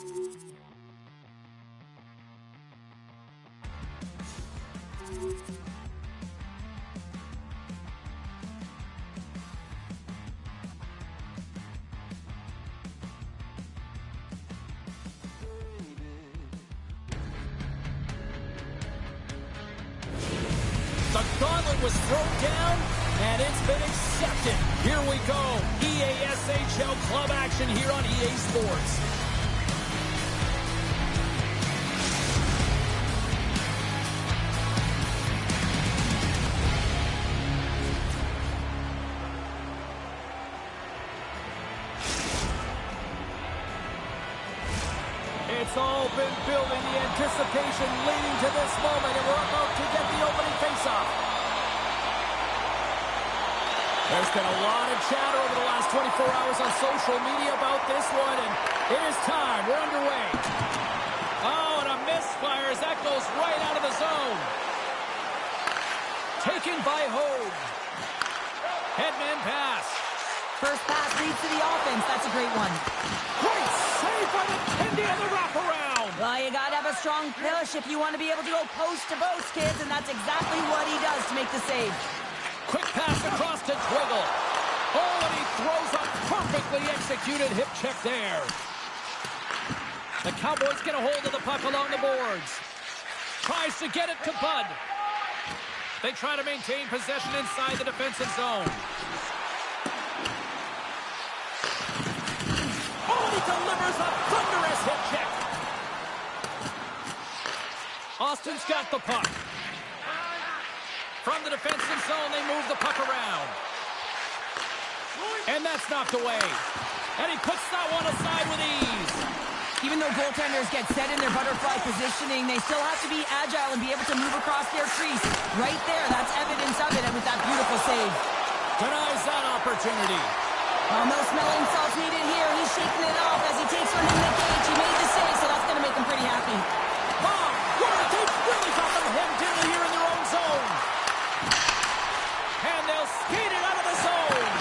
The gauntlet was thrown down, and it's been accepted. Here we go. EASHL club action here on EA Sports. It's all been building, the anticipation leading to this moment, and we're about to get the opening faceoff. There's been a lot of chatter over the last 24 hours on social media about this one, and it is time. We're underway. Oh, and a misfire as that goes right out of the zone. Taken by Hogue. Headman pass. First pass leads to the offense. That's a great one. Great save by the Kendi on the wraparound. Well, you got to have a strong push if you want to be able to go post to post, kids, and that's exactly what he does to make the save. Quick pass across to Twiggle. Oh, and he throws a perfectly executed hip check there. The Cowboys get a hold of the puck along the boards. Tries to get it to Bud. They try to maintain possession inside the defensive zone. Oh, he delivers a thunderous hip check. Austin's got the puck. From the defensive zone, they move the puck around. And that's knocked away. And he puts that one aside with ease. Even though goaltenders get set in their butterfly positioning, they still have to be agile and be able to move across their crease. Right there, that's evidence of it, and with that beautiful save. Denies that opportunity. No smelling salts needed here. He's shaking it off as he takes one in the cage. He made the save, so that's going to make him pretty happy. Oh, they've really got them hemmed in here in their own zone. And they'll skate it out of the zone.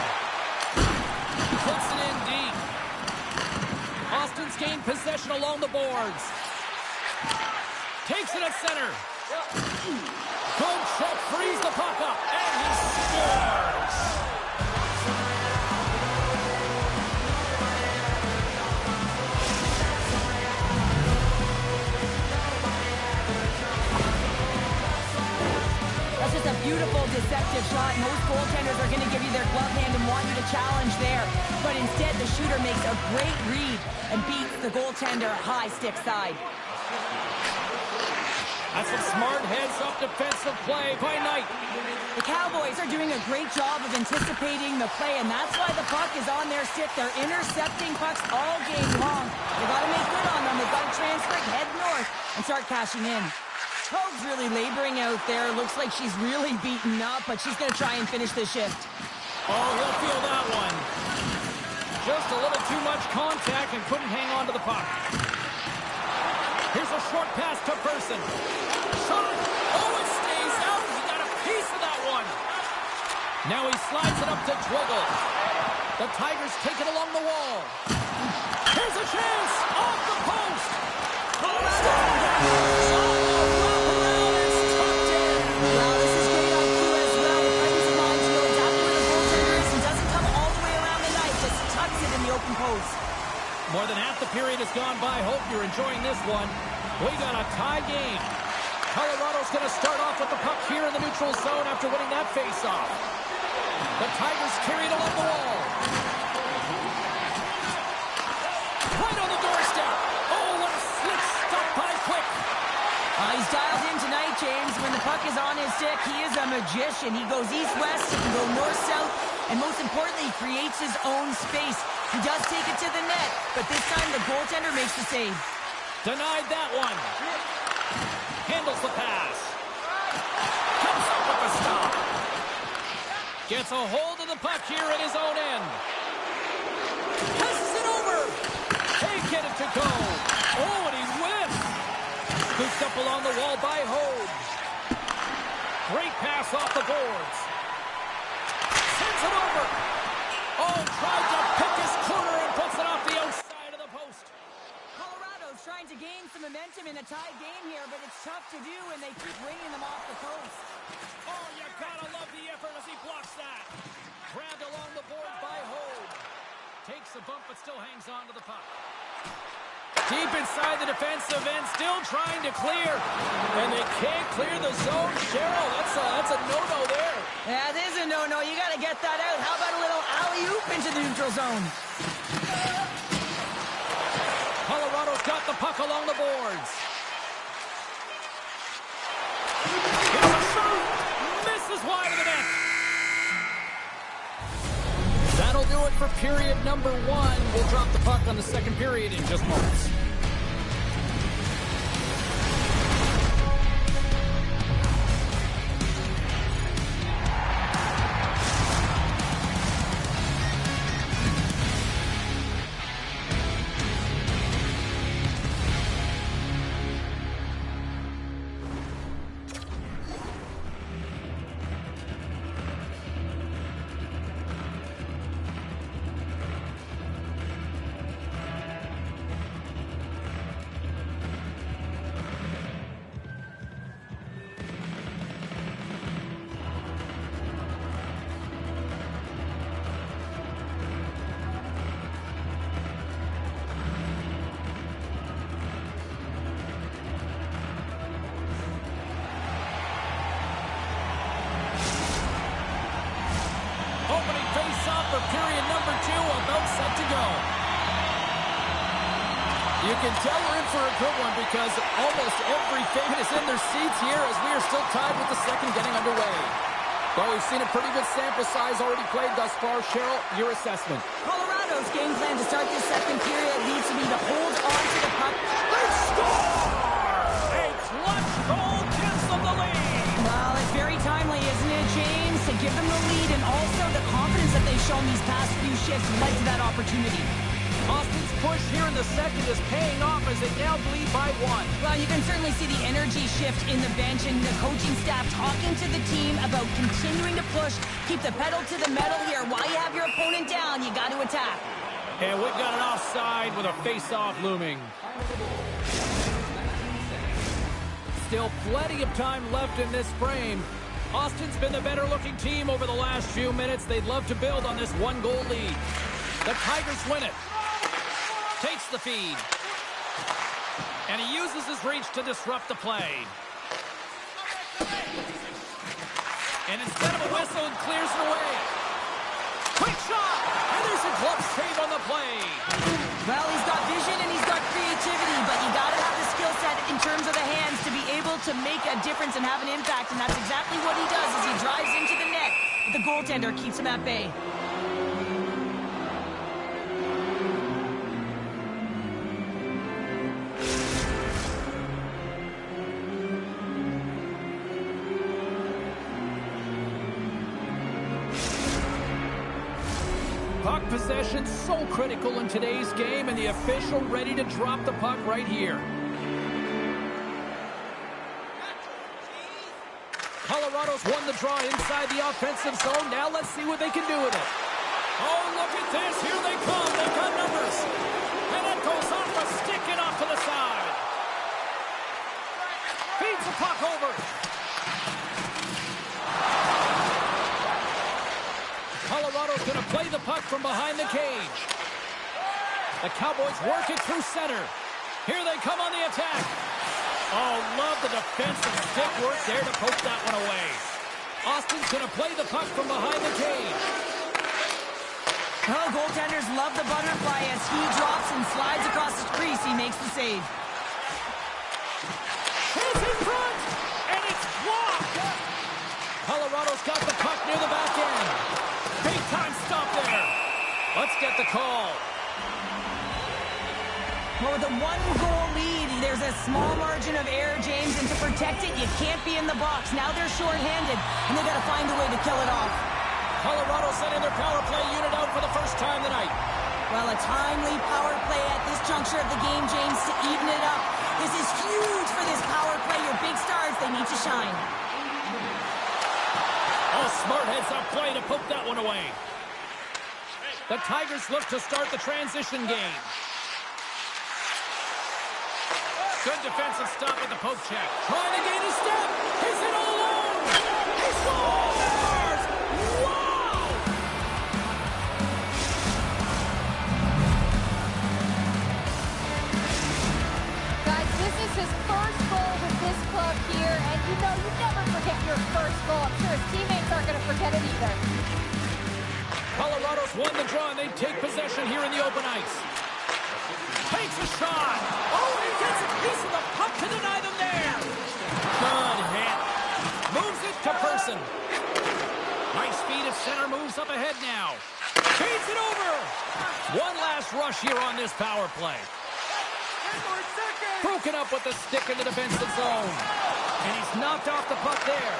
Puts it in deep. Austin's gained possession along the boards. Takes it at center. Good check, frees the puck up, and he scores. That's just a beautiful, deceptive shot. Most goaltenders are going to give you their glove hand and want you to challenge there. But instead, the shooter makes a great read and beats the goaltender high stick side. That's some smart heads-up defensive play by Knight. The Cowboys are doing a great job of anticipating the play, and that's why the puck is on their stick. They're intercepting pucks all game long. They got to make good on them. They've got to transfer, head north, and start cashing in. Hogue's really laboring out there. Looks like she's really beaten up, but she's going to try and finish the shift. Oh, he'll feel that one. Just a little too much contact and couldn't hang on to the puck. Here's a short pass to Person. Shot. Oh, it stays out. He got a piece of that one. Now he slides it up to Twiggle. The Tigers take it along the wall. Here's a chance. Off the post. More than half the period has gone by. Hope you're enjoying this one. We got a tie game. Colorado's going to start off with the puck here in the neutral zone after winning that faceoff. The Tigers carry it along the wall. Right on the doorstep. Oh, what a slick stop by Quick. He's dialed in tonight, James. When the puck is on his stick, he is a magician. He goes east-west, he can go north-south, and most importantly, he creates his own space. He does take it to the net, but this time the goaltender makes the save. Denied that one. Handles the pass. Comes up with the stop. Gets a hold of the puck here at his own end. Passes it over. Can't get it to go. Oh, and he whiffs. Scoops up along the wall by Hogue. Great pass off the boards. Sends it over. Oh, tried to pick his corner and puts it off the outside of the post. Colorado trying to gain some momentum in a tie game here, but it's tough to do when they keep ringing them off the post. Oh, you gotta love the effort as he blocks that. Grabbed along the board by Hogue. Takes a bump, but still hangs on to the puck. Deep inside the defensive end, still trying to clear. And they can't clear the zone. Cheryl, that's a no-no there. Yeah, it is a no-no. You got to get that out. How about a little alley-oop into the neutral zone? Colorado's got the puck along the boards. Here's a shot. Misses wide of the net. That'll do it for period number 1. We'll drop the puck on the second period in just moments. Opening face-off for period number 2, about set to go. You can tell we're in for a good one because almost every fan is in their seats here as we are still tied with the second getting underway. Well, we've seen a pretty good sample size already played thus far. Cheryl, your assessment. Colorado's game plan to start this second period needs to be to hold on to the puck. They score! A clutch goal gives them the lead. Well, it's very timely, isn't it, James, to give them the lead, and also the confidence that they've shown these past few shifts led to that opportunity. Austin's push here in the second is paying off as they now lead by 1. Well, you can certainly see the energy shift in the bench and the coaching staff talking to the team about continuing to push, keep the pedal to the metal here. While you have your opponent down, you got to attack. And we've got an offside with a face-off looming. Still plenty of time left in this frame. Austin's been the better-looking team over the last few minutes. They'd love to build on this one-goal lead. The Tigers win it. Takes the feed. And he uses his reach to disrupt the play. And instead of a whistle, it clears it away. Quick shot! And there's a glove save on the play. Well, he's got vision and he's got creativity, but you got to have the skill set in terms of the hands to be able to make a difference and have an impact, and that's exactly what he does as he drives into the net. The goaltender keeps him at bay. Puck possession so critical in today's game, and the official ready to drop the puck right here. Colorado's won the draw inside the offensive zone. Now let's see what they can do with it. Oh, look at this. Here they come. They've got numbers. And that goes off a stick and off to the side. Feeds the puck over. Colorado's going to play the puck from behind the cage. The Cowboys work it through center. Here they come on the attack. Oh, love the defensive stick work there to poke that one away. Austin's going to play the puck from behind the cage. Oh, goaltenders love the butterfly as he drops and slides across the crease. He makes the save. He's in front, and it's blocked. Colorado's got the puck near the back end. Big time stop there. Let's get the call. Well, with a one-goal lead, there's a small margin of error, James, and to protect it, you can't be in the box. Now they're shorthanded, and they've got to find a way to kill it off. Colorado sending their power play unit out for the first time tonight. Well, a timely power play at this juncture of the game, James, to even it up. This is huge for this power play. Your big stars, they need to shine. Oh, smart heads-up play to poke that one away. The Tigers look to start the transition game. Good defensive stop with the poke check. Trying to gain a step. He's in all alone. He scores! Wow! Guys, this is his first goal with this club here, and you know you never forget your first goal. I'm sure his teammates aren't going to forget it either. Colorado's won the draw, and they take possession here in the open ice. Takes a shot. Oh, and he gets a piece of the puck to deny them there. Good hit. Moves it to Person. Nice feed at center, moves up ahead now. Feeds it over. One last rush here on this power play. Broken up with the stick in the defensive zone. And he's knocked off the puck there.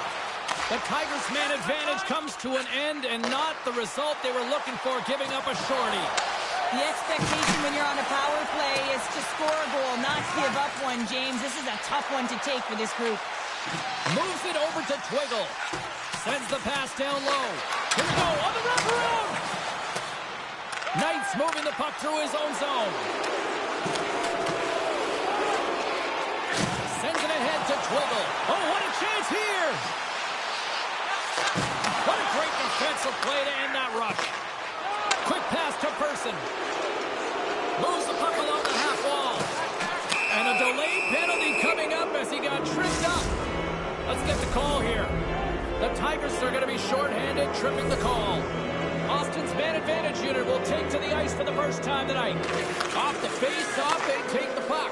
The Tigers' man advantage comes to an end, and not the result they were looking for, giving up a shorty. The expectation when you're on a power play is to score a goal, not give up one, James. This is a tough one to take for this group. Moves it over to Twiggle. Sends the pass down low. Here we go, on the wraparound! Knights moving the puck through his own zone. Sends it ahead to Twiggle. Oh, what a chance here! What a great defensive play to end that rush. Quick pass to Person. Moves the puck along the half wall. And a delayed penalty coming up as he got tripped up. Let's get the call here. The Tigers are going to be shorthanded, tripping the call. Austin's man advantage unit will take to the ice for the first time tonight. Off the face-off, they take the puck.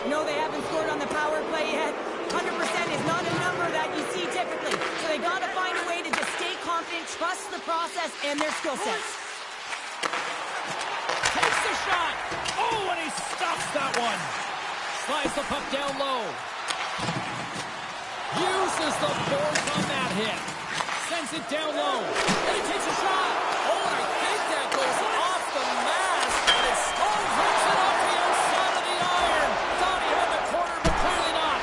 No, they haven't scored on the power play yet. 100% is not a number that you see typically. So they got to find a way to just stay confident, trust the process and their skill sets. Takes the shot. Oh, and he stops that one. Slides the puck down low. Uses the force on that hit. Sends it down low. And he takes a shot. Oh, and I think that goes off the mask. And it still hits it off the outside of the iron. Thought he had the corner, but clearly not.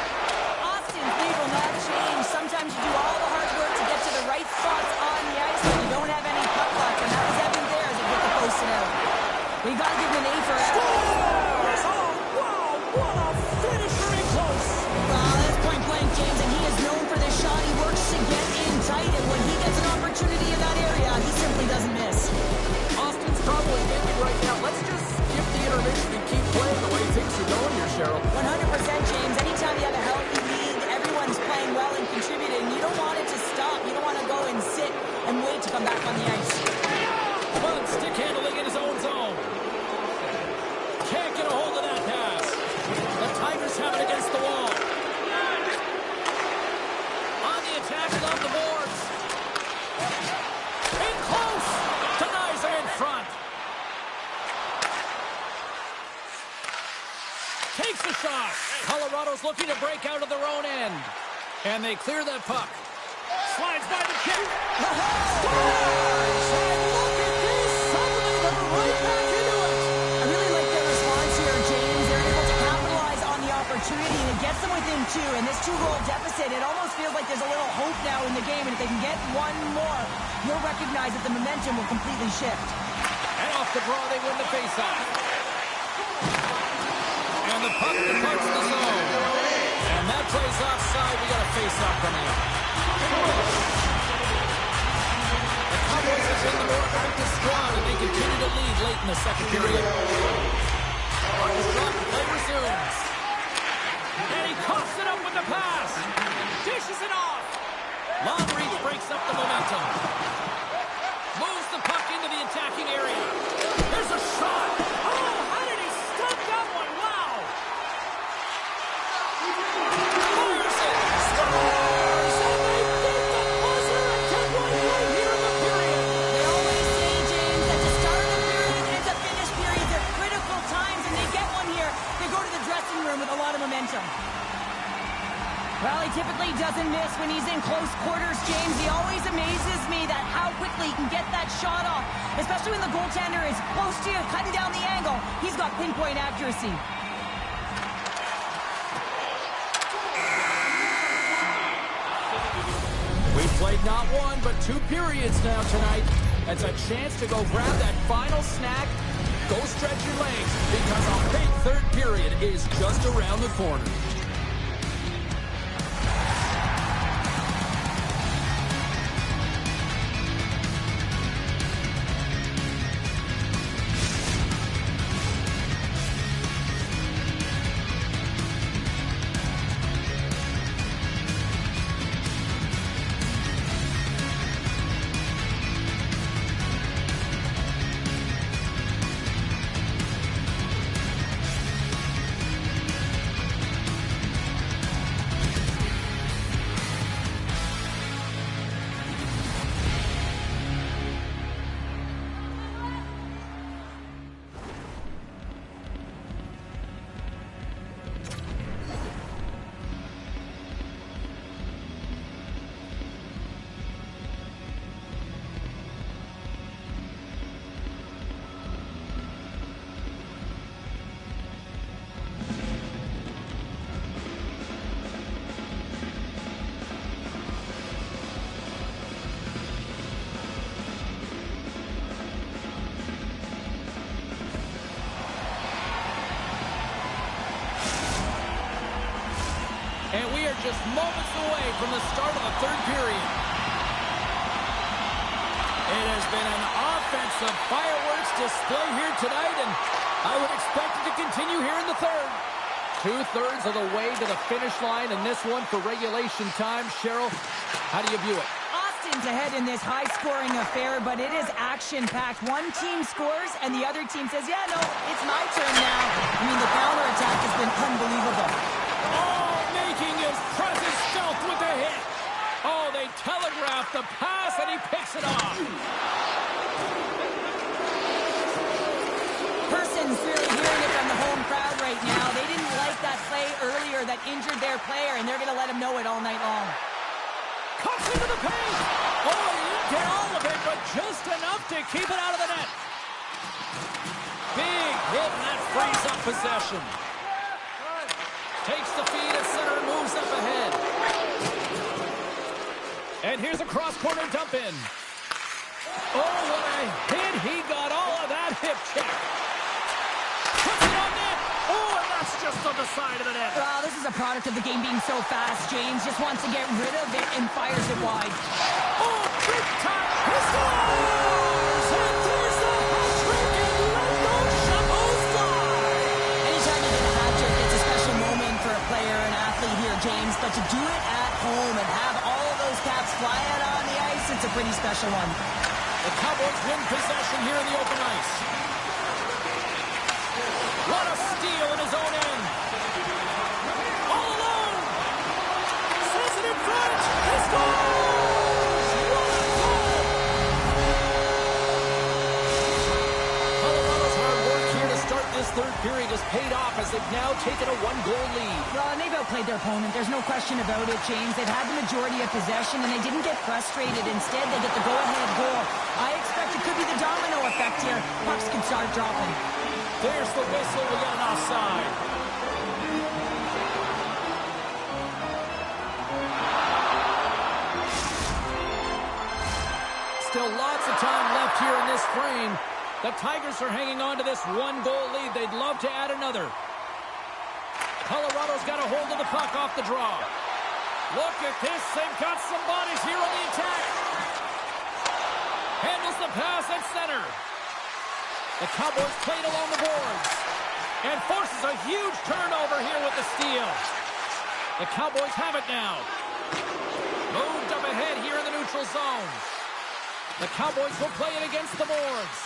Austin's lead will not change. Sometimes you do all the hard work to get to the right spots on the ice, but you don't have any puck luck. And that was evident there as it hit the post and out. We got to give him an A for effort. Oh, wow, what a finisher in close. That's point blank, James, and he is known for this shot. He works to get in tight, and when he gets an opportunity in that area, he simply doesn't miss. Austin's probably thinking right now, let's just skip the intermission and keep playing the way things are going here, Cheryl. 100%, James. Anytime you have a healthy league, everyone's playing well and contributing. You don't want it to stop. You don't want to go and sit and wait to come back on the ice. Well, stick handling in his own zone. Can't get a hold of that pass. The Tigers have it against the wall. On the attack along the boards. In close. Denies her in front. Takes the shot. Colorado's looking to break out of their own end. And they clear that puck. Slides by the kick. Scores! And look at this. Suddenly they're right back into it. I really like their response here, James. They're able to capitalize on the opportunity, and it gets them within two. And this two-goal deficit, it almost feels like there's a little hope now in the game. And if they can get one more, you'll recognize that the momentum will completely shift. And off the draw, they win the faceoff. And the puck departs the zone. And that plays offside. We got a faceoff coming up. The Cowboys have been the more active squad, and they continue to lead late in the second period. Puck is dropped, play resumes. And he coughs it up with the pass. Dishes it off. Long reach breaks up the momentum. Moves the puck into the attacking area. There's a shot. Oh, how did he stop that one? Wow. Fires it. Scores! And they beat the buzzer at 10-1 right here in the period. They always say, James, that to start a period and to finish periods are critical times, and they get one here. They go to the dressing room with a lot of momentum. Well, he typically doesn't miss when he's in close quarters, James. He always amazes me that how quickly he can get that shot off, especially when the goaltender is close to you, cutting down the angle. He's got pinpoint accuracy. We've played not one, but two periods now tonight. It's a chance to go grab that final snack go stretch your legs because a big third period is just around the corner. And we are just moments away from the start of the third period. It has been an offensive fireworks display here tonight, and I would expect it to continue here in the third. 2/3 of the way to the finish line in this one for regulation time. Cheryl, how do you view it? Austin's ahead in this high-scoring affair, but it is action-packed. One team scores, and the other team says, yeah, no, it's my turn now. I mean, the counterattack has been unbelievable. Oh, making his presence felt with a hit. Oh, they telegraphed the pass, and he picks it off. Person's really hearing it from the home crowd right now. They didn't like that play earlier that injured their player, and they're going to let him know it all night long. Cuts into the paint. Oh, he didn't get all of it, but just enough to keep it out of the net. Big hit, and that frees up possession. Takes the feed at center and moves up ahead. And here's a cross-corner dump in. Oh, what a hit. He got all of that hip check. Puts it on net. Oh, and that's just on the side of the net. Well, this is a product of the game being so fast. James just wants to get rid of it and fires it wide. Oh, big time. He scores! And there's the hat trick, and let those shovels fly. Anytime you get a hat trick, it's a special moment for a player, an athlete here, James. But to do it at home and have all of those caps fly out on the ice, it's a pretty special one. The Cowboys win possession here in the open ice. What a steal in his own end. All alone. Says it in front. He scores! What a goal! Colorado's hard work here to start this third period has paid off as they've now taken a one-goal lead. Well, and they've outplayed their opponent. There's no question about it, James. They've had the majority of possession, and they didn't get frustrated. Instead, they get the go-ahead goal. I expect it could be the domino effect here. Pucks can start dropping. There's the whistle. We got an offside. Still lots of time left here in this frame. The Tigers are hanging on to this one-goal lead. They'd love to add another. Colorado's got a hold of the puck off the draw. Look at this. They've got some bodies here on the attack. Handles the pass at center. The Cowboys played along the boards and forces a huge turnover here with the steal. The Cowboys have it now. Moved up ahead here in the neutral zone. The Cowboys will play it against the boards.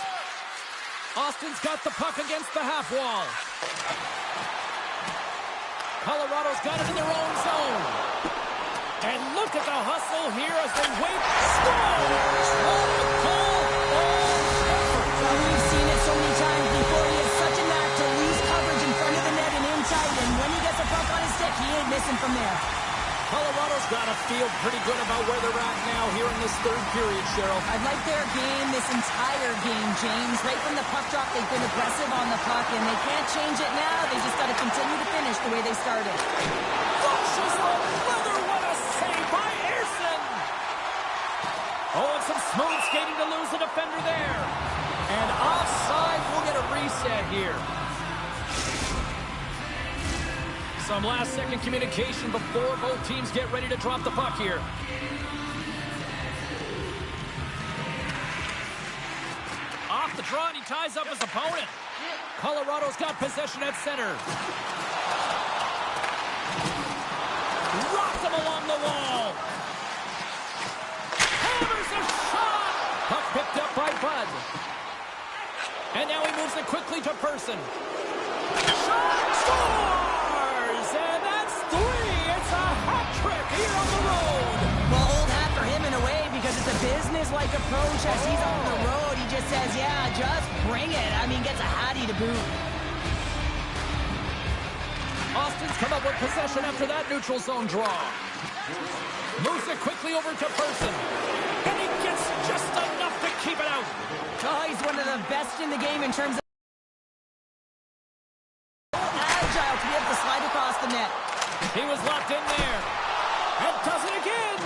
Austin's got the puck against the half wall. Colorado's got it in their own zone. And look at the hustle here as they wait. Scores! What a goal! Well, we've seen it so many times before. He has such a knack to lose coverage in front of the net and inside, and when he gets a puck on his stick, he ain't missing from there. Colorado's got to feel pretty good about where they're at now here in this third period, Cheryl. I'd like their game this entire game, James. Right from the puck drop, they've been aggressive on the puck, and they can't change it now. They just got to continue to finish the way they started. Flushes the leather. What a save by Ersson. Oh, and some smooth skating to lose the defender there. And offside, we'll get a reset here. Some last-second communication before both teams get ready to drop the puck here. Off the draw, and he ties up his opponent. Colorado's got possession at center. Rocks him along the wall. Hammers a shot. Puck picked up by Bud. And now he moves it quickly to Person. Shot scores! And that's 3. It's a hat trick here on the road. Well, old hat for him in a way because it's a business-like approach as he's on the road. He just says, yeah, just bring it. I mean, gets a hattie to boot. Austin's come up with possession after that neutral zone draw. Moves it quickly over to Person. And he gets just enough to keep it out. Oh, he's one of the best in the game in terms of agile to be able to slide across the net. He was locked in there. And does it again.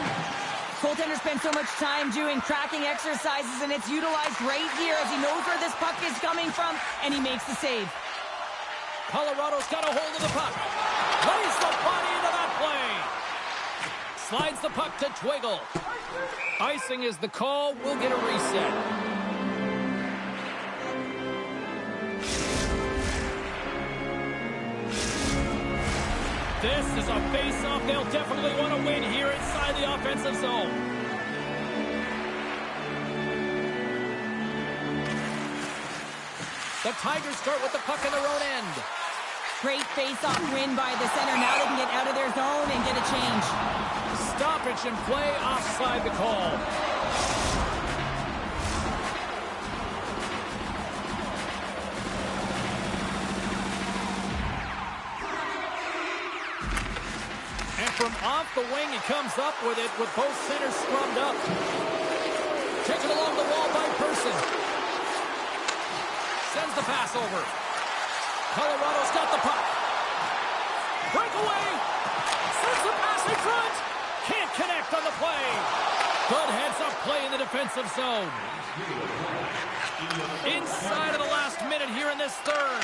Goaltender spends so much time doing tracking exercises, and it's utilized right here as he knows where this puck is coming from, and he makes the save. Colorado's got a hold of the puck. Lays the body into that play. Slides the puck to Twiggle. Icing is the call. We'll get a reset. This is a face-off they'll definitely want to win here inside the offensive zone. The Tigers start with the puck in their own end. Great face-off win by the center. Now they can get out of their zone and get a change. Stoppage and play, offside the call. And from off the wing, he comes up with it with both centers scrubbed up. Taken along the wall by Person. Sends the pass over. Colorado's got the puck. Breakaway. Sends the pass in front. Can't connect on the play. Good heads-up play in the defensive zone. Inside of the last minute here in this third.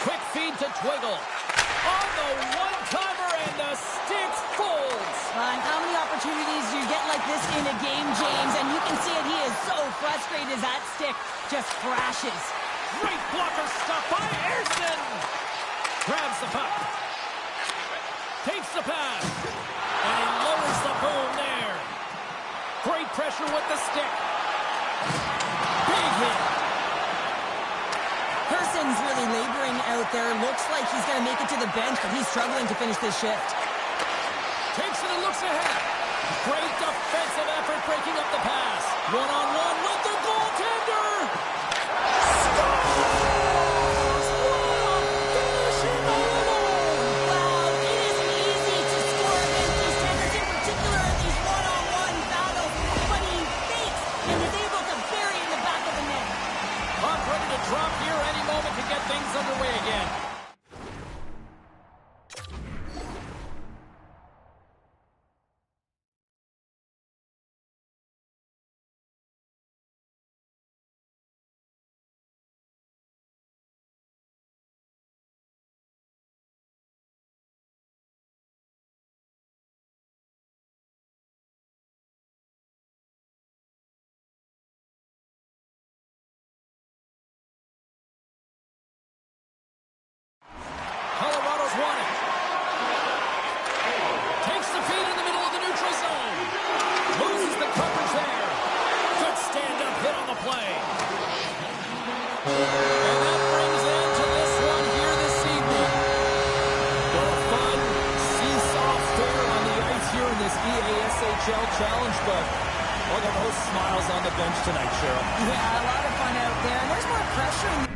Quick feed to Twiggle. On the one-timer, and the stick folds. And how many opportunities do you get like this in a game, James? And you can see it. He is so frustrated as that stick just crashes. Great blocker stop by Ersson. Grabs the puck. Takes the pass. And he lowers the boom there. Great pressure with the stick. Big hit. Person's really laboring out there. Looks like he's going to make it to the bench, but he's struggling to finish this shift. Takes it and looks ahead. Great defensive effort breaking up the pass. One-on-one with the goaltender. Scores! Wow! Finishing alone! Wow, it isn't easy to score against these Tigers, in particular in these one-on-one battles, but he fakes and is able to bury in the back of the net. Puck ready to drop here any moment to get things underway again. Colorado's won it. Takes the feed in the middle of the neutral zone. Loses the coverage there. Good stand-up hit on the play. And that brings an end to this one here this evening. What a fun seesaw affair on the ice here in this EASHL Challenge, but look at those smiles on the bench tonight, Cheryl. Yeah, a lot of fun out there, and there's more pressure in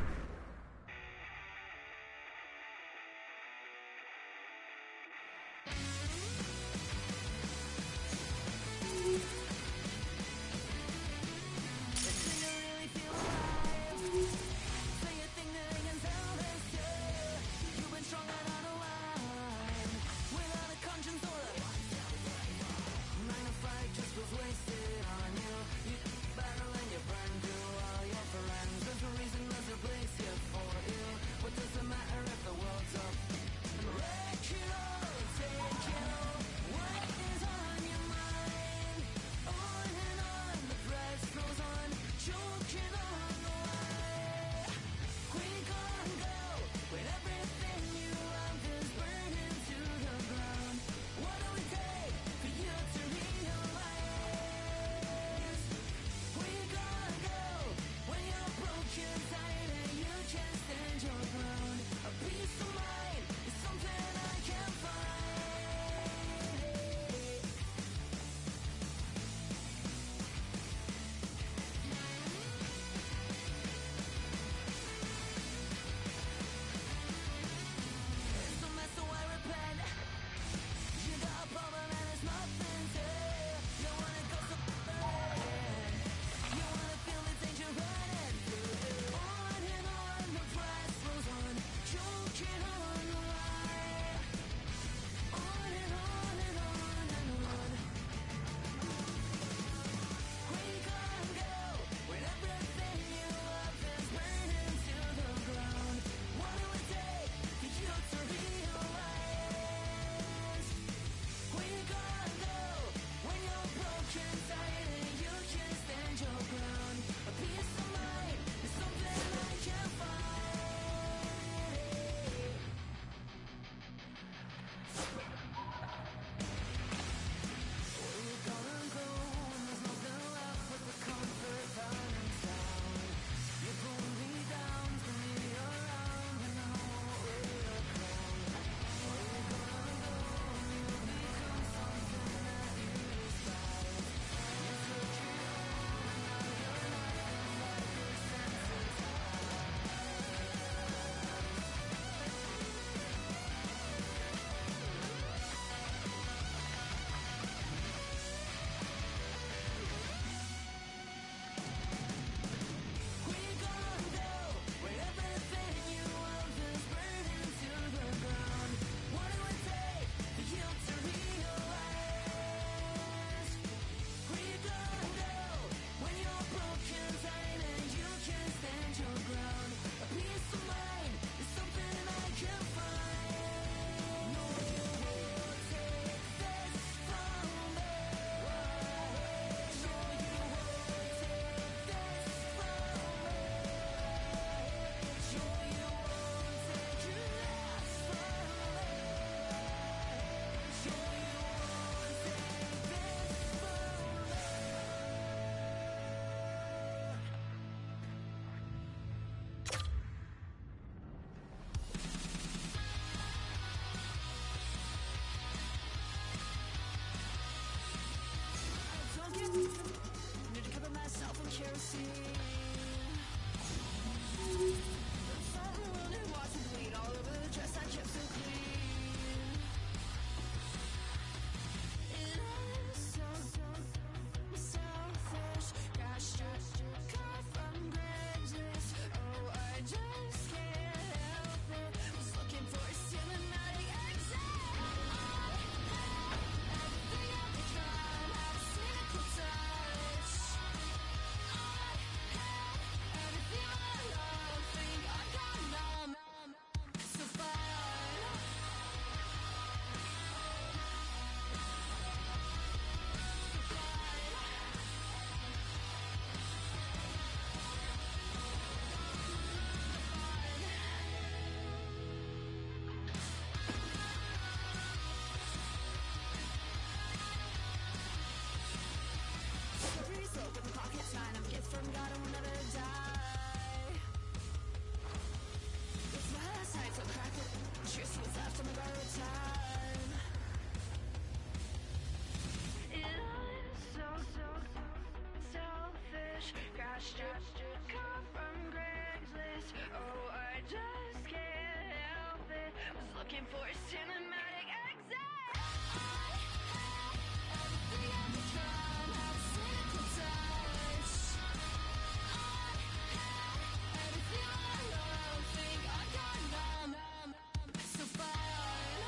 Need to cover myself in kerosene. Watch me bleed all over the dress I kept so clean. And I'm so selfish. Got stripped cut from Craigslist. Oh, I just can't help it. Was looking for a cinematic exit. Everything I've done, I've seen a cool touch. Everything I love, think I got numb. So fine. Stories open, pocket sign. I'm gift from God, I will never die. It's my last night, so crack it. Cheers to what's left of my borrowed time. And I'm so selfish. Got stripped cut from Craigslist. Oh, I just can't help it. Was looking for a cinematic exit. Everything I've done, I've seen a cool touch. Everything I love, think I got numb. So fine.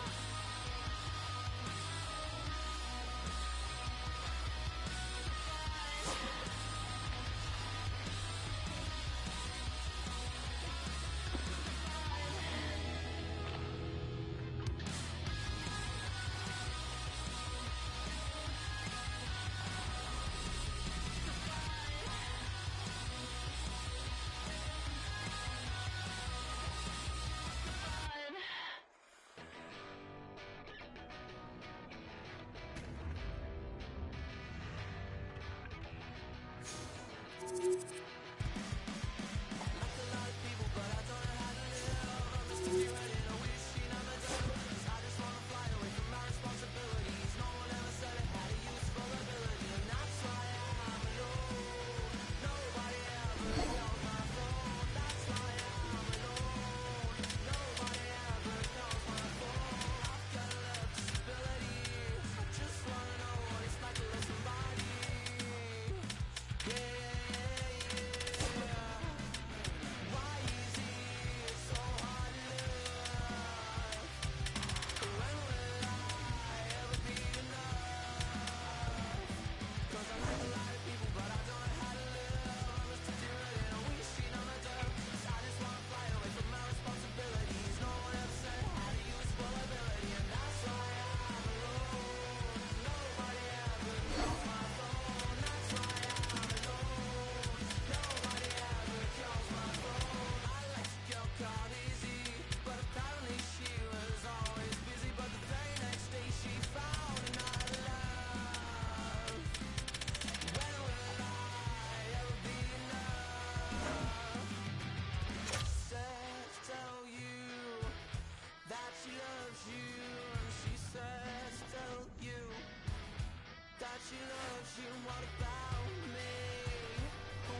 She loves you, what about me?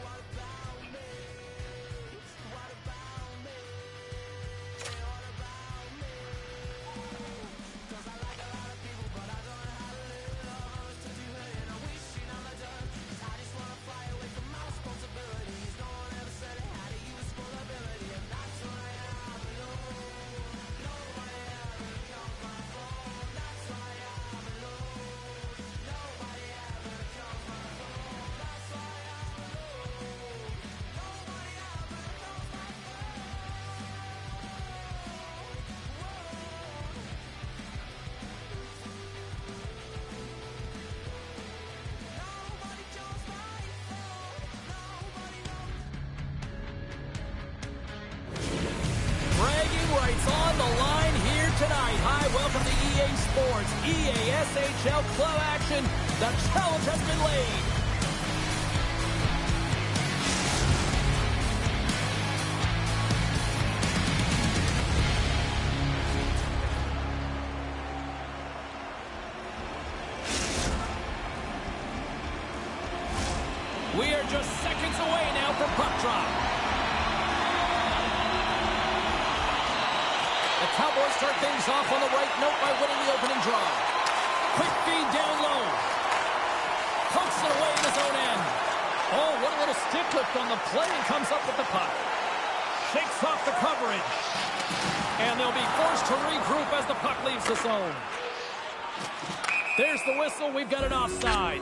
What about me? What about me? What about me? 'Cause I like a lot of people, but I don't know how to live. I was too hurt and I wish you never done. 'Cause I just wanna fly away from my responsibilities. No one ever said I had to use full ability, and that's why I'm alone. Nobody ever calls my phone. That's why I'm alone. Nobody ever calls my phone. That's why I'm alone. Nobody ever calls my phone. Nobody calls my phone. Nobody knows. Bragging rights on the line here tonight. Hi, welcome to EA Sports, EA SHL Club action. The challenge has been laid. We are just seconds away now from puck drop. The Cowboys start things off on the right note by winning the opening draw. Quick feed down low. Pokes it away in his own end. Oh, what a little stick lift on the play, and comes up with the puck. Shakes off the coverage. And they'll be forced to regroup as the puck leaves the zone. There's the whistle. We've got an offside.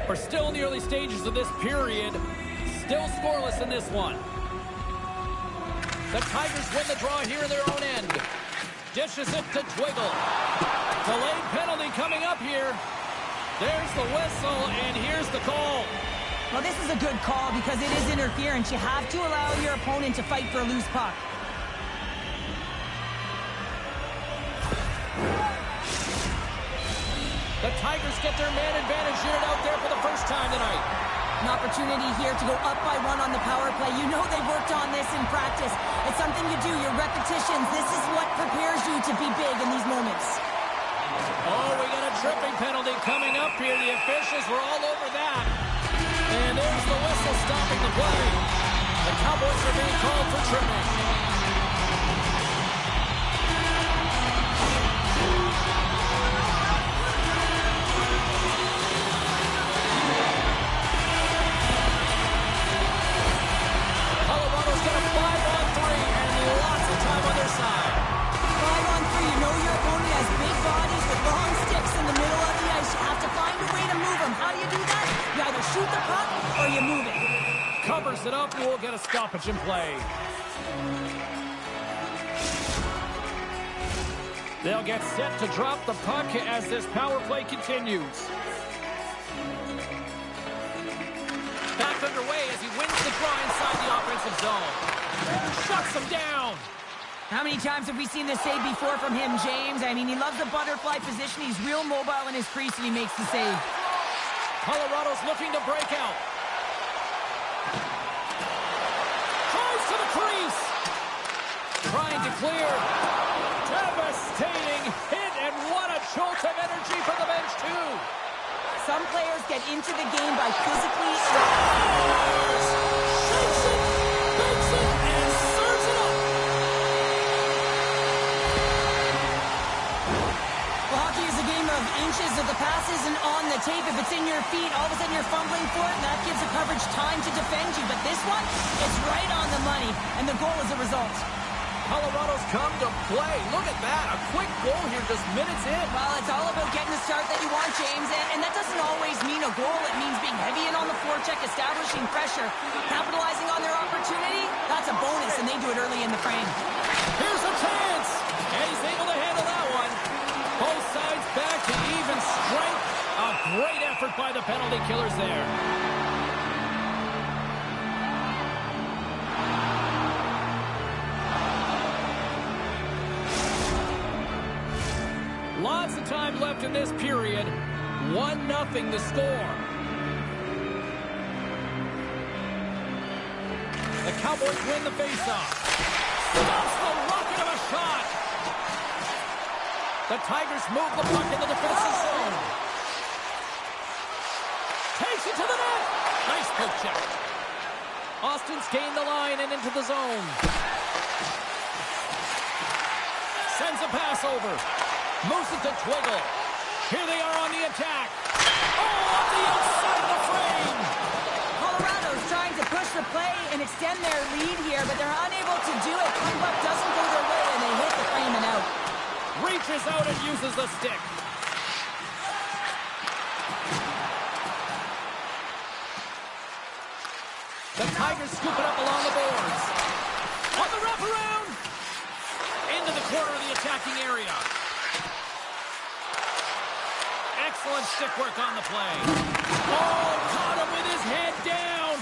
We're still in the early stages of this period. Still scoreless in this one. The Tigers win the draw here in their own end. Dishes it to Twiggle. Delayed penalty coming up here. There's the whistle, and here's the call. Well, this is a good call because it is interference. You have to allow your opponent to fight for a loose puck. The Tigers get their man advantage unit out there for the first time tonight. An opportunity here to go up by 1 on the power play. You know they've worked on this in practice. It's something you do, your repetitions. This is what prepares you to be big in these moments. Oh, we got a tripping penalty coming up here. The officials were all over that. And there's the whistle stopping the play. The Cowboys are being called for tripping. Colorado's got a 5-on-3 and lots of time on their side. 5-on-3, you know your opponent has big bodies with long sticks in the middle of the ice. You have to find a way to move them. How do you do that? You either shoot the puck or you move it. Covers it up, and we'll get a stoppage in play. They'll get set to drop the puck as this power play continues. Back underway as he wins the draw inside the offensive zone. Shuts him down. How many times have we seen this save before from him, James? I mean, he loves the butterfly position. He's real mobile in his crease, and he makes the save. Colorado's looking to break out. Goes to the crease. Trying to clear. Devastating hit, and what a jolt of energy for the bench, too. Some players get into the game by physically... Shakes it, bakes it, and serves it up. Well, hockey is a game of inches. If the pass isn't on the tape, if it's in your feet, all of a sudden you're fumbling for it, and that gives the coverage time to defend you. But this one, it's right on the money, and the goal is a result. Colorado's come to play. Look at that. A quick goal here just minutes in. Well, it's all about getting the start that you want, James, and that doesn't always mean a goal. It means being heavy in on the forecheck, establishing pressure, capitalizing on their opportunity. That's a bonus, and they do it early in the frame. Here's a chance, and he's able to handle that one. Both sides back to even strength. A great effort by the penalty killers there. Lots of time left in this period. 1-0 the score. The Cowboys win the faceoff. Stops the rocket of a shot. The Tigers move the puck in the defensive zone. Takes it to the net. Nice poke check. Austin's gained the line and into the zone. Sends a pass over. Moves it to Twiggle. Here they are on the attack. Oh, up the outside of the frame. Colorado's trying to push the play and extend their lead here, but they're unable to do it. Puck doesn't go their way, and they hit the frame and out. Reaches out and uses the stick. The Tigers scoop it up along the boards. On the wraparound. Into the corner of the attacking area. Excellent stick work on the play. Oh, caught him with his head down.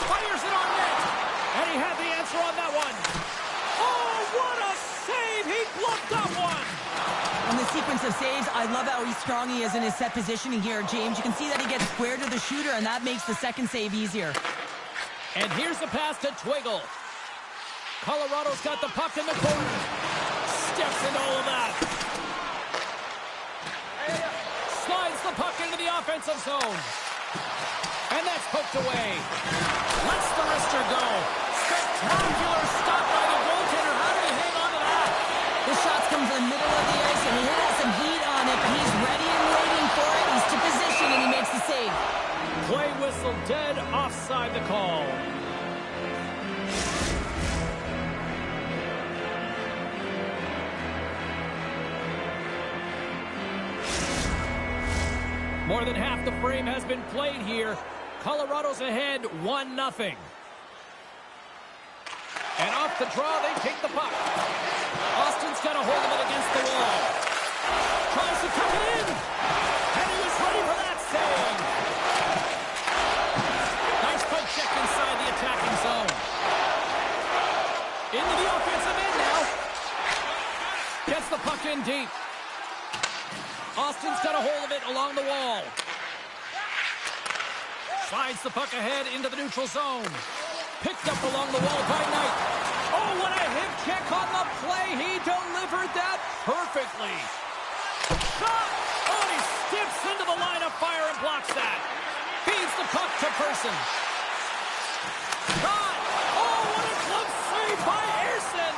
Fires it on net. And he had the answer on that one. Oh, what a save. He blocked that one. On the sequence of saves, I love how strong he is in his set positioning here, James. You can see that he gets square to the shooter, and that makes the second save easier. And here's the pass to Twiggle. Colorado's got the puck in the corner. Steps into all of that. Slides the puck into the offensive zone. And that's poked away. Lets the wrister go. Spectacular stop by the goaltender. How did he hang on to that? The shot's come from the middle of the ice, and he has some heat on it, but he's ready and waiting for it. He's to position, and he makes the save. Play whistle dead, offside the call. More than half the frame has been played here. Colorado's ahead 1-0. And off the draw, they take the puck. Austin's got a hold of it against the wall. Tries to tuck it in. And he was ready for that save. Nice poke check inside the attacking zone. Into the offensive end now. Gets the puck in deep. Austin's got a hold of it along the wall. Slides the puck ahead into the neutral zone. Picked up along the wall by Knight. Oh, what a hip check on the play. He delivered that perfectly. Shot! Oh, he steps into the line of fire and blocks that. Feeds the puck to Person. Shot! Oh, what a glove save by Ersson.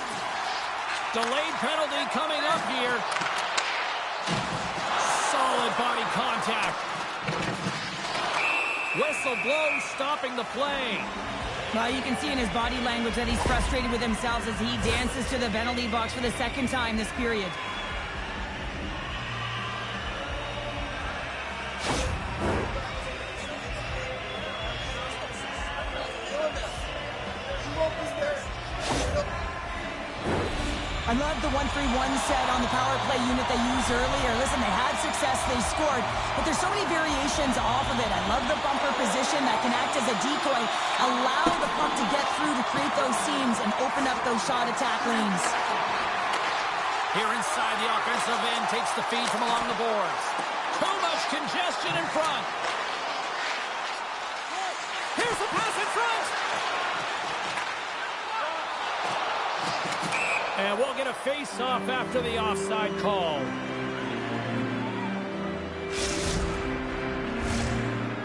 Delayed penalty coming up here. Solid body contact. Whistle blows, stopping the play. Well, you can see in his body language that he's frustrated with himself as he dances to the penalty box for the second time this period. I love the 1-3-1 set on the power play unit they used earlier. Listen, they had success, they scored, but there's so many variations off of it. I love the bumper position that can act as a decoy, allow the puck to get through to create those seams and open up those shot attack lanes. Here inside the offensive end, takes the feed from along the boards. Too much congestion in front. Here's the pass in front. And we'll get a face-off after the offside call.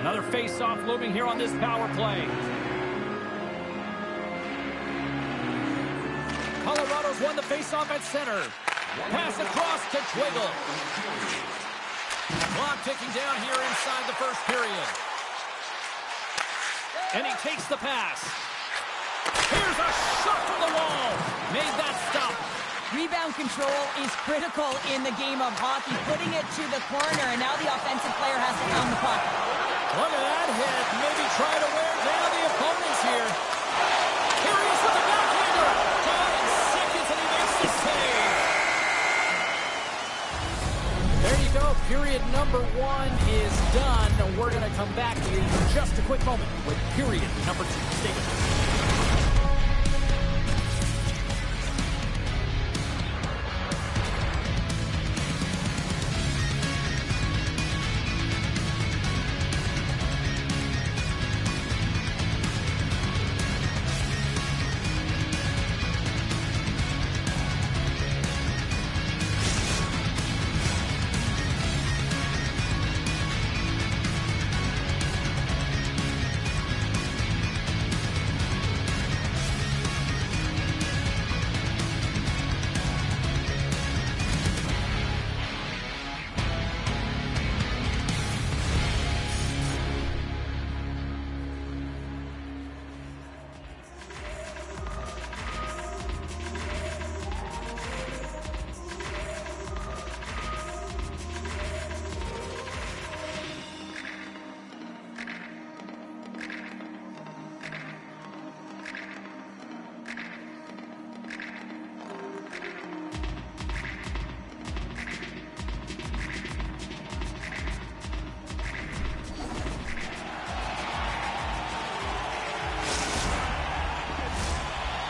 Another face-off looming here on this power play. Colorado's won the face-off at center. Pass across to Twiggle. Clock ticking down here inside the first period. And he takes the pass. Here's a shot from the wall. Made that stop. Rebound control is critical in the game of hockey. Putting it to the corner, and now the offensive player has to pound the puck. Look at that hit. Maybe try to wear down the opponents here. Here he is with the backhander. Down in seconds, and he makes the save. There you go. Period number 1 is done. We're going to come back to you in just a quick moment with period number 2. Stay with us.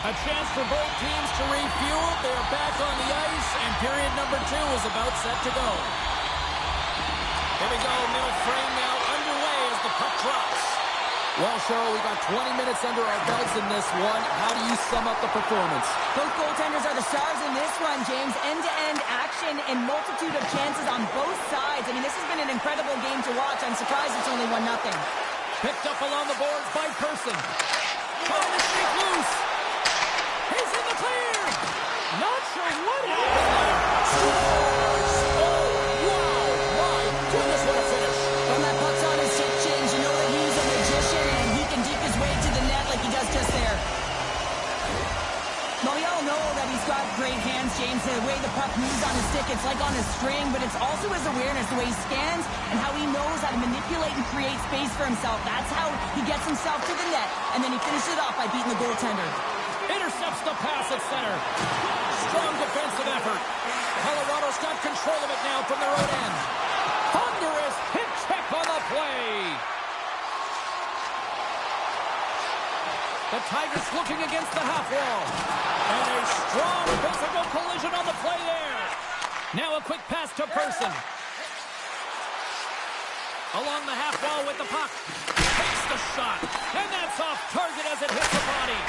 A chance for both teams to refuel. They're back on the ice, and period number 2 is about set to go. Here we go, middle frame now underway as the puck drops. Well, Cheryl, we got 20 minutes under our belts in this one. How do you sum up the performance? Both goaltenders are the stars in this one, James. End-to-end action and multitude of chances on both sides. I mean, this has been an incredible game to watch. I'm surprised it's only 1-0. Picked up along the boards by Person. Trying to shake loose. He's in the clear. Not sure what happened there. Oh, wow. My goodness, what a finish. When that puck's on his stick, James, you know that he's a magician and he can deke his way to the net like he does just there. Well, we all know that he's got great hands, James. The way the puck moves on his stick, it's like on a string, but it's also his awareness, the way he scans and how he knows how to manipulate and create space for himself. That's how he gets himself to the net, and then he finishes it off by beating the goaltender. Intercepts the pass at center. Strong defensive effort. Colorado's got control of it now from their own end. Thunderous hit check on the play. The Tigers looking against the half wall. And a strong physical collision on the play there. Now a quick pass to Person. Along the half wall with the puck. Takes the shot. And that's off target as it hits the body.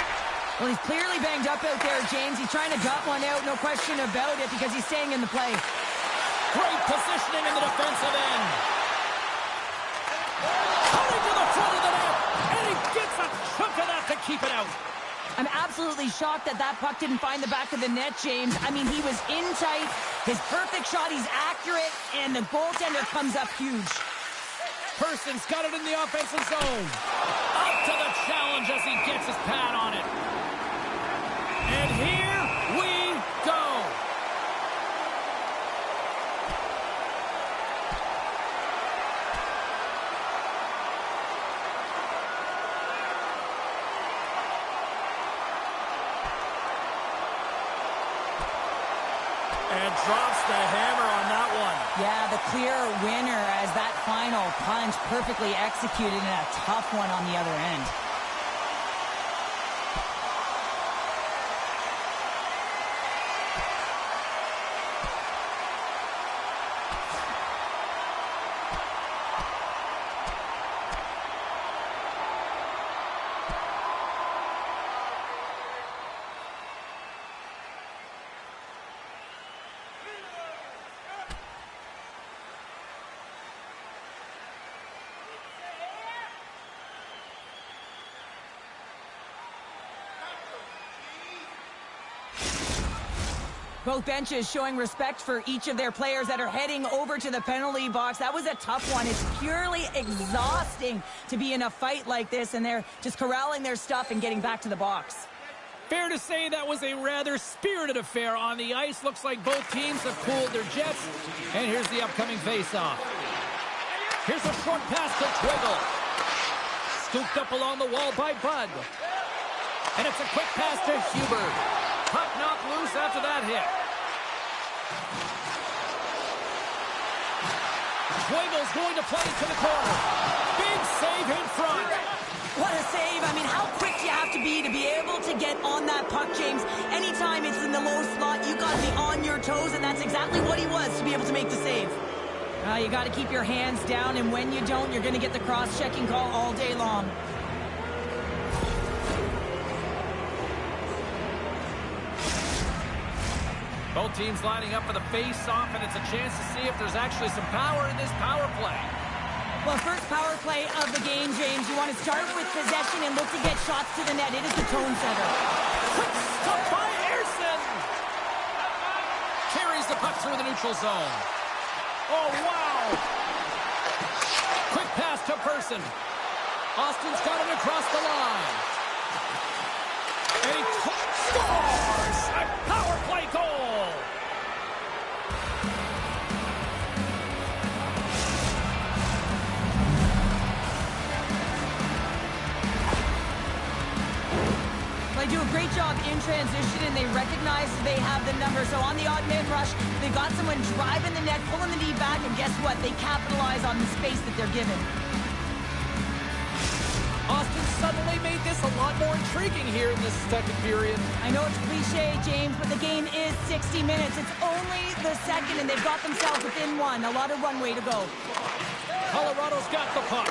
Well, he's clearly banged up out there, James. He's trying to gut one out, no question about it, because he's staying in the play. Great positioning in the defensive end. Coming to the front of the net. And he gets a chunk of that to keep it out. I'm absolutely shocked that that puck didn't find the back of the net, James. I mean, he was in tight. His perfect shot, he's accurate, and the goaltender comes up huge. Person's got it in the offensive zone. Up to the challenge as he gets his pad on it. And here we go. And drops the hammer on that one. Yeah, the clear winner as that final punch perfectly executed and a tough one on the other end. Both benches showing respect for each of their players that are heading over to the penalty box. That was a tough one. It's purely exhausting to be in a fight like this, and they're just corralling their stuff and getting back to the box. Fair to say that was a rather spirited affair on the ice. Looks like both teams have cooled their jets. And here's the upcoming face-off. Here's a short pass to Twiggle. Scooped up along the wall by Bud. And it's a quick pass to Hubert. Puck knocked loose after that hit. Twiggle's going to play to the corner. Big save in front. What a save. I mean, how quick do you have to be able to get on that puck, James? Anytime it's in the low slot, you got to be on your toes, and that's exactly what he was to be able to make the save. You got to keep your hands down, and when you don't, you're going to get the cross-checking call all day long. Both teams lining up for the face-off, and it's a chance to see if there's actually some power in this power play. Well, first power play of the game, James. You want to start with possession and look to get shots to the net. It is the tone setter. Quick stop by Ersson. Carries the puck through the neutral zone. Oh, wow. Quick pass to Person. Austin's got it across the line. And he scores! A power play goal! They do a great job in transition, and they recognize they have the number. So on the odd man rush, they've got someone driving the net, pulling the knee back, and guess what? They capitalize on the space that they're given. Austin suddenly made this a lot more intriguing here in this second period. I know it's cliche, James, but the game is 60 minutes. It's only the second, and they've got themselves within one. A lot of runway to go. Colorado's got the puck.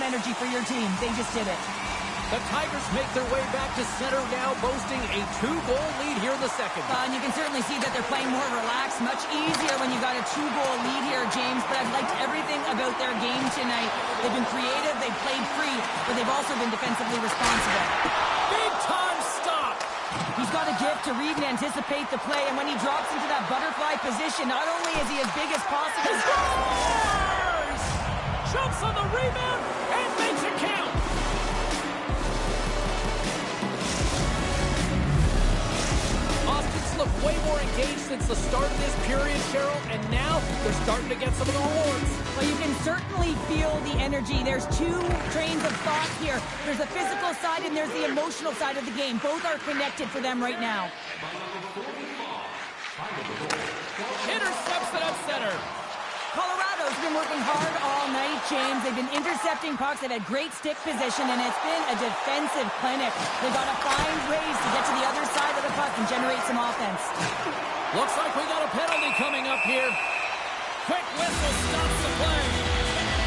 energy for your team. They just did it. The Tigers make their way back to center now, boasting a 2-goal lead here in the second. And you can certainly see that they're playing more relaxed, much easier when you got a 2-goal lead here, James. But I've liked everything about their game tonight. They've been creative, they've played free, but they've also been defensively responsible. Big time stop! He's got a gift to read and anticipate the play, and when he drops into that butterfly position, not only is he as big as possible... Scores! Jumps on the rebound and makes it count! Austin's looked way more engaged since the start of this period, Cheryl, and now they're starting to get some of the rewards. Well, you can certainly feel the energy. There's two trains of thought here. There's the physical side and there's the emotional side of the game. Both are connected for them right now. Intercepts it at center. Colorado's been working hard all night, James. They've been intercepting pucks. They've had great stick position, and it's been a defensive clinic. They've got to find ways to get to the other side of the puck and generate some offense. Looks like we got a penalty coming up here. Quick whistle stops the play.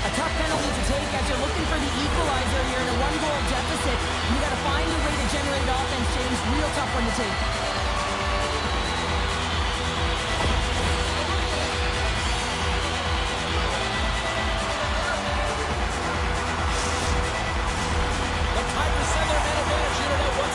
A tough penalty to take as you're looking for the equalizer here in a one-goal deficit. You got to find a way to generate offense, James. Real tough one to take.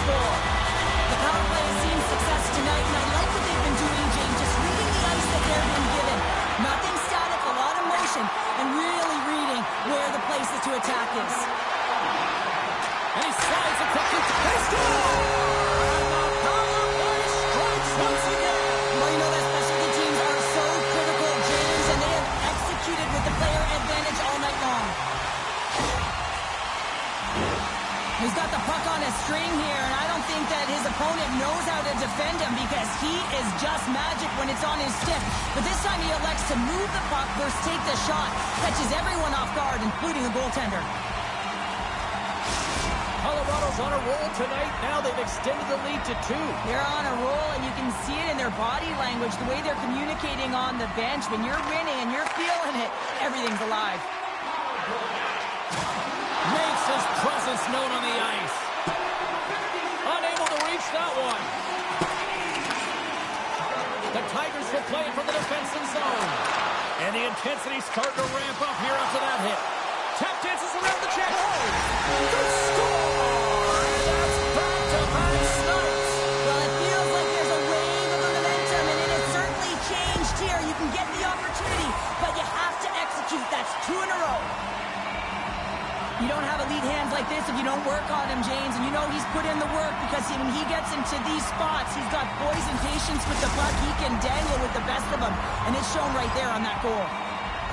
The power play has seen success tonight, and I like what they've been doing, James, just reading the ice that they're being given. Nothing static, a lot of motion, and really reading where the places to attack is. And he slides it quickly to Crystal! And the power play strikes once again! Well, you know that specialty teams are so critical, James, and they have executed with the player advantage all night long. He's got the puck on a string here, and I don't think that his opponent knows how to defend him because he is just magic when it's on his stick. But this time he elects to move the puck versus take the shot. Catches everyone off guard, including the goaltender. Colorado's on a roll tonight. Now they've extended the lead to 2. They're on a roll, and you can see it in their body language, the way they're communicating on the bench. When you're winning and you're feeling it, everything's alive. Makes his presence known on the ice. Unable to reach that one. The Tigers will play it from the defensive zone. And the intensity's starting to ramp up here after that hit. Tap dances around the check. The score! That's back-to-back snipes. Well, it feels like there's a wave of momentum, and it has certainly changed here. You can get the opportunity, but you have to execute. That's 2 in a row. You don't have elite hands like this if you don't work on him, James. And you know he's put in the work because when he gets into these spots, he's got poise and patience with the puck. He can dangle with the best of them. And it's shown right there on that goal.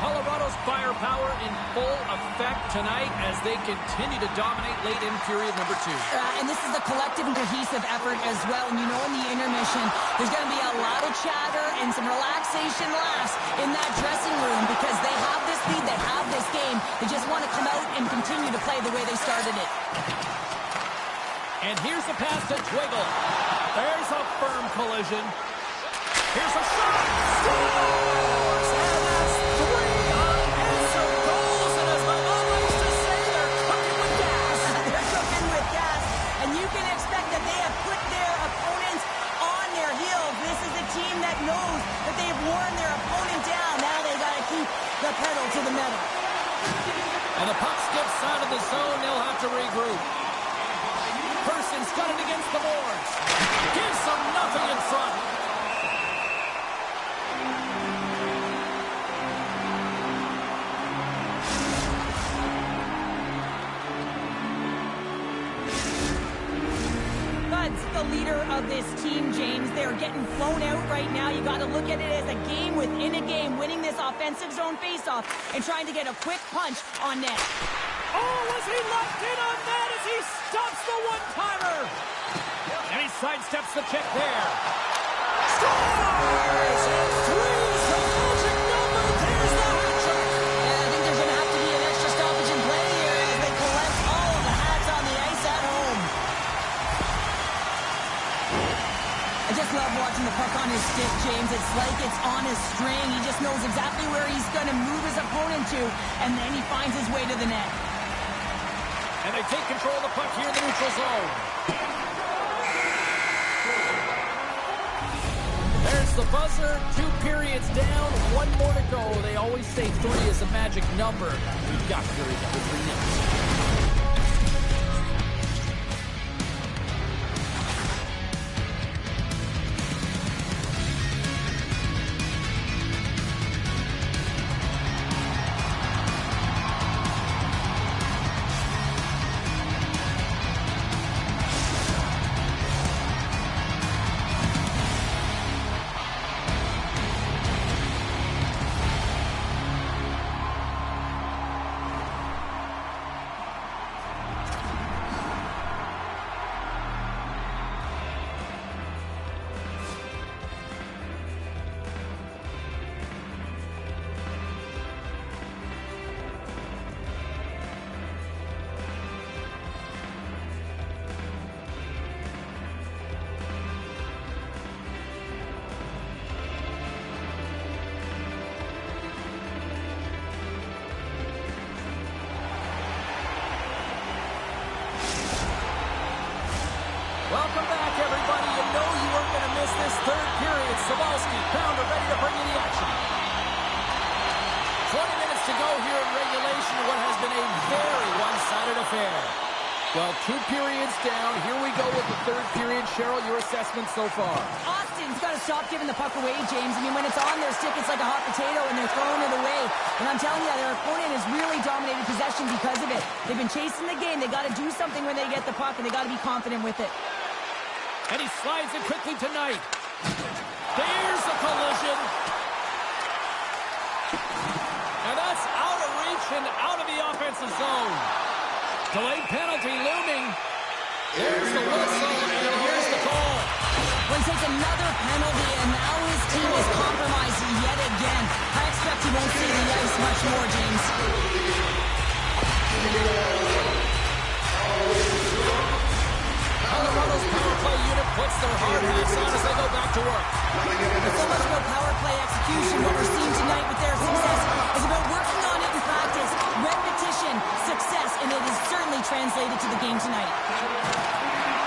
Colorado's firepower in full effect tonight as they continue to dominate late in period number 2. And this is a collective and cohesive effort as well. And you know in the intermission, there's going to be a lot of chatter and some relaxation laughs in that dressing room because they have this lead, they have this game. They just want to come out and continue to play the way they started it. And here's the pass to Twiggle. There's a firm collision. Here's a shot. Scores! And that's 3 unanswered goals. And as my mom likes to say, they're cooking with gas. They're cooking with gas. And you can expect that they have put their opponents on their heels. This is a team that knows that they've worn their opponent down. Now they got to keep the pedal to the metal. And the puck skips out of the zone. They'll have to regroup. Person's got it against the boards. Gives them nothing in front. Bud's the leader of this team, James. They're getting flown out right now. You got to look at it as a game within a game, winning this offensive zone faceoff and trying to get a quick punch on net. Oh, was he locked in on that as he stops the one-timer? And he sidesteps the check there. Scores! And 3's the magic number. There's the hat trick. And I think there's going to have to be an extra stoppage in play here as they collect all of the hats on the ice at home. I just love watching the puck on his stick, James. It's like it's on his string. He just knows exactly where he's going to move his opponent to, and then he finds his way to the net. And they take control of the puck here in the neutral zone. There's the buzzer. 2 periods down. 1 more to go. They always say 3 is a magic number. We've got period number 3 next. Welcome back, everybody. You know you weren't going to miss this 3rd period. Sabalski, Pounder, ready to bring you the action. 20 minutes to go here in regulation of what has been a very one-sided affair. Well, 2 periods down. Here we go with the 3rd period. Cheryl, your assessment so far? Austin's got to stop giving the puck away, James. I mean, when it's on their stick, it's like a hot potato, and they're throwing it away. And I'm telling you, their opponent has really dominated possession because of it. They've been chasing the game. They got to do something when they get the puck, and they got to be confident with it. And he slides it quickly tonight. There's a collision. And that's out of reach and out of the offensive zone. Delayed penalty looming. There's the whistle, and here's the call. Well, he takes another penalty, and now his team is compromised yet again. I expect he won't see the ice much more, James. Colorado's power play unit puts their hard hats on as they go back to work. It's so much about power play execution. What we're seeing tonight with their success is about working on it in practice, repetition, success, and it is certainly translated to the game tonight.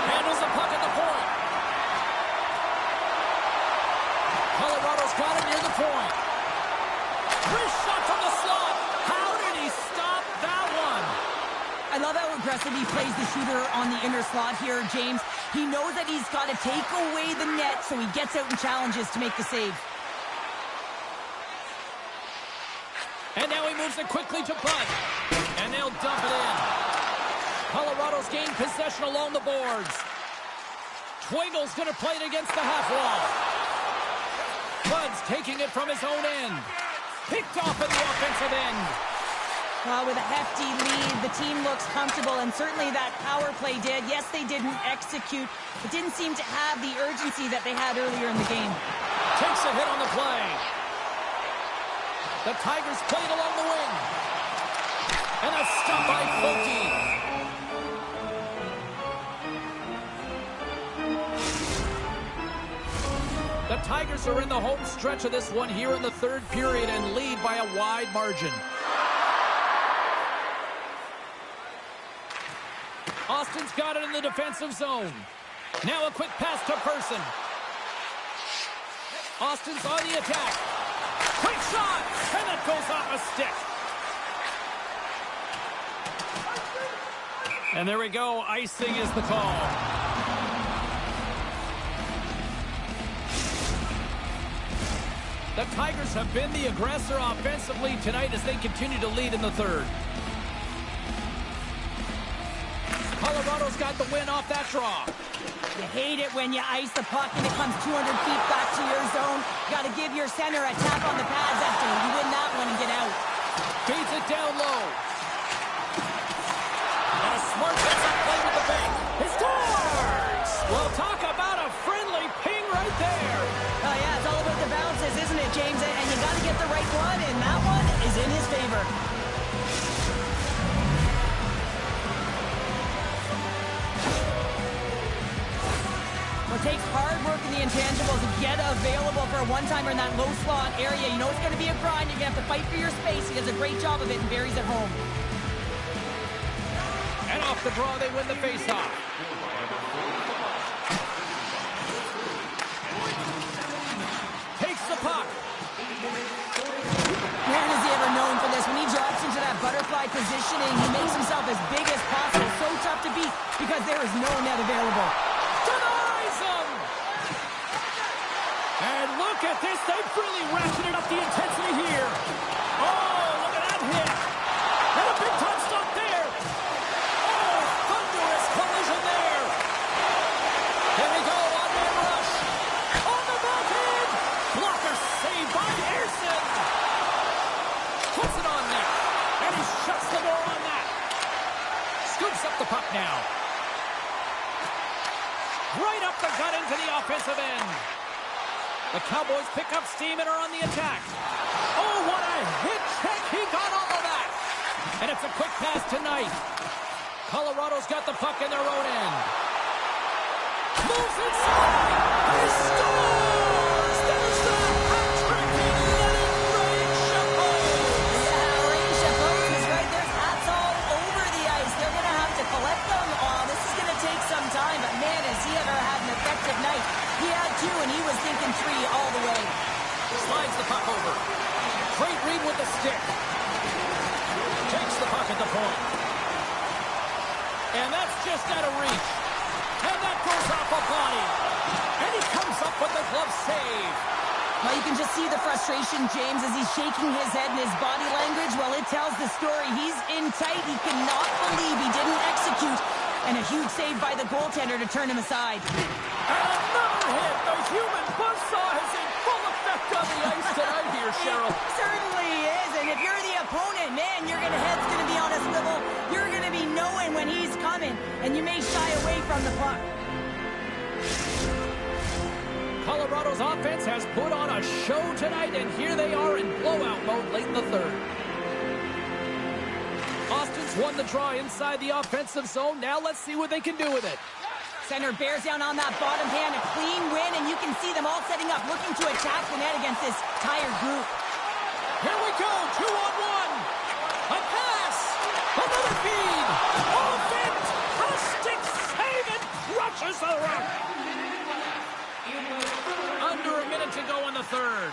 Handles the puck at the point. Colorado's got it near the point. Wrist shot from the slot. How did he stop that one? I love how aggressive he plays the shooter on the inner slot here, James. He knows that he's got to take away the net, so he gets out and challenges to make the save. And now he moves it quickly to Bud. And they'll dump it in. Colorado's gained possession along the boards. Twiggle's going to play it against the half wall. Bud's taking it from his own end. Picked off at the offensive end. With a hefty lead, the team looks comfortable, and certainly that power play did. Yes, they didn't execute. It didn't seem to have the urgency that they had earlier in the game. Takes a hit on the play. The Tigers played along the wing. And a stop by Folke. The Tigers are in the home stretch of this one here in the 3rd period and lead by a wide margin. Austin's got it in the defensive zone. Now a quick pass to Person. Austin's on the attack. Quick shot! And that goes off a stick. And there we go. Icing is the call. The Tigers have been the aggressor offensively tonight as they continue to lead in the 3rd. Colorado's got the win off that draw. You hate it when you ice the puck and it comes 200 feet back to your zone. Got to give your center a tap on the pads after you win that one and get out. Feeds it down low. And a smart heads-up play with the bank. He scores! Well, talk about a friendly ping right there. Oh, yeah, it's all about the bounces, isn't it, James? And you got to get the right one, and that one is in his favor. Well, it takes hard work in the intangibles to get available for a one-timer in that low slot area. You know it's going to be a grind. You're going to have to fight for your space. He does a great job of it, and Barry's at home. And a off the draw, they win the faceoff. Takes the puck. Man, is he ever known for this. When he drops into that butterfly positioning, he makes himself as big as possible. So tough to beat because there is no net available. Denies him! And look at this. They've really ratcheted up the intensity here. Oh, look at that hit. And a big time stop there. Oh, thunderous collision there. Here we go, on-man rush. On the backhand. Blocker saved by Ersson. Puts it on net. And he shuts the door on that. Scoops up the puck now. Right up the gut into the offensive end. The Cowboys pick up steam and are on the attack. Oh, what a hit check. He got all of that. And it's a quick pass tonight. Colorado's got the puck in their own end. Moves inside. He scores! There's the hat-tricking Leonard Ray Chapeau. Yeah, Ray Chapeau is right there. Hats all over the ice. They're going to have to collect them. Oh, this is going to take some time, but man, has he ever had an effective night. He had two, and he was thinking three all the way. Slides the puck over. Great read with the stick. Takes the puck at the point. And that's just out of reach. And that goes off a body. And he comes up with the glove save. Well, you can just see the frustration, James, as he's shaking his head and his body language. Well, it tells the story. He's in tight. He cannot believe he didn't execute. And a huge save by the goaltender to turn him aside. And another hit. The human buzzsaw is in full effect on the ice tonight here, Cheryl. It certainly is. And if you're the opponent, man, your head's going to be on a swivel. You're going to be knowing when he's coming. And you may shy away from the puck. Colorado's offense has put on a show tonight, and here they are in blowout mode late in the third. Austin's won the draw inside the offensive zone. Now let's see what they can do with it. Center bears down on that bottom hand. A clean win, and you can see them all setting up, looking to attack the net against this tired group. Here we go, 2-on-1. A pass. Another feed. Offense. A stick save and crushes the rock. Under a minute to go in the third.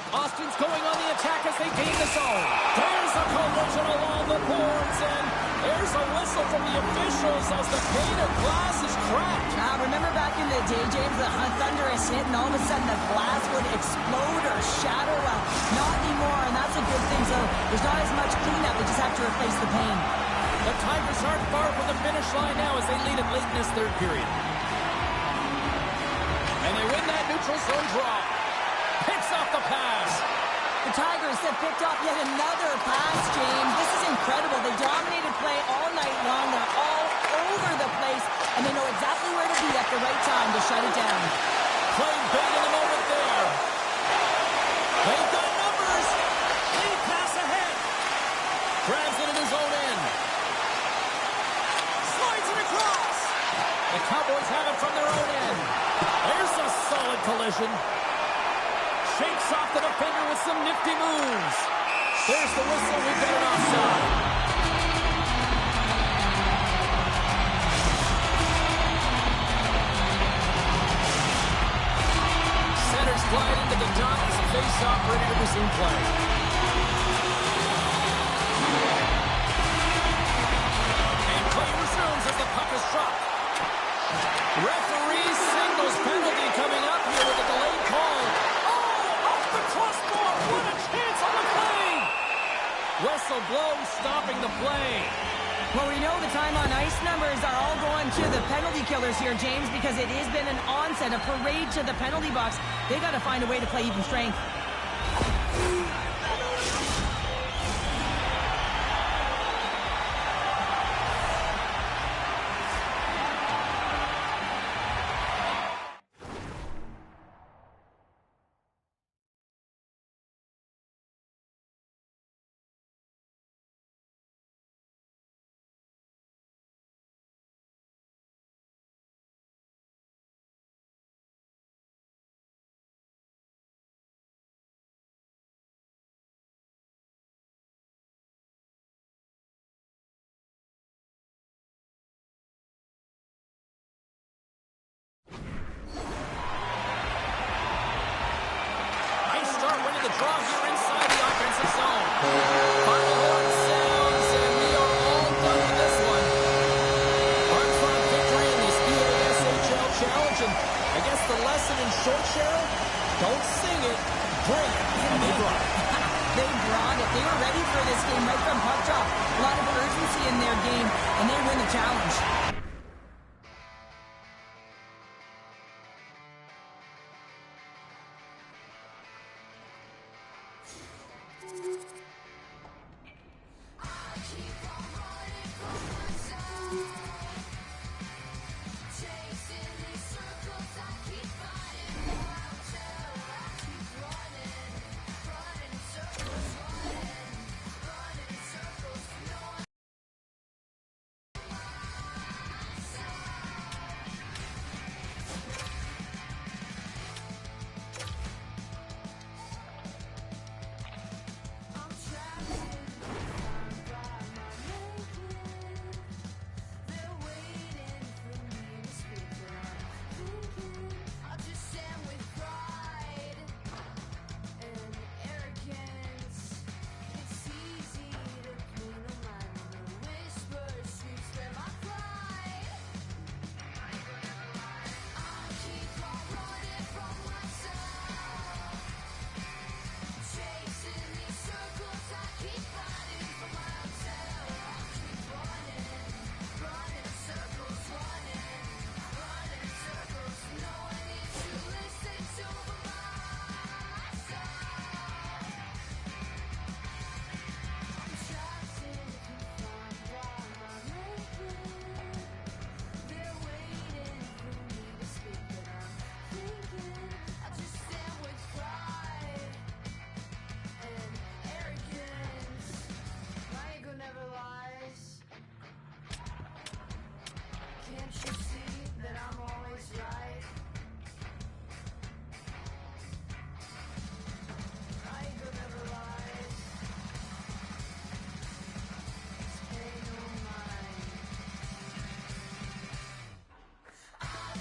Austin's going on the attack as they gain the zone. There's a collision along the boards, and there's a whistle from the officials as the pane of glass is cracked. Now, remember back in the day, James, the thunderous hit, and all of a sudden the glass would explode or shatter? Well, not anymore, and that's a good thing. So there's not as much cleanup. They just have to replace the pane. The Tigers aren't far from the finish line now as they lead it late in this third period. And they win that neutral zone draw. Picks off the pass. The Tigers have picked up yet another pass, James. This is incredible. They dominated play all night long. They're all over the place, and they know exactly where to be at the right time to shut it down. Playing big in the moment there. They've got numbers. Lead pass ahead. Grabs it in his own end. Slides it across. The Cowboys have it from their own end. There's a solid collision. Shakes off the defender with some nifty moves. There's the whistle. We've got an offside. Centers glide into the dot as a face-off ready to resume play. And play resumes as the puck is dropped. Referee signals penalty coming up here with a delayed call. The crossbar, what a chance on the play! Whistle blows, stopping the play. Well, we know the time on ice numbers are all going to the penalty killers here, James, because it has been an onset, a parade to the penalty box. They got to find a way to play even strength. the draw here inside the offensive zone. Final horn sounds, and we are all done with this one. Armstrong victory in this EASHL challenge, and I guess the lesson in short, Cheryl, don't sing it, bring it, and they brought it. They brought it. They were ready for this game right from puck drop. A lot of urgency in their game, and they win the challenge.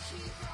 Keep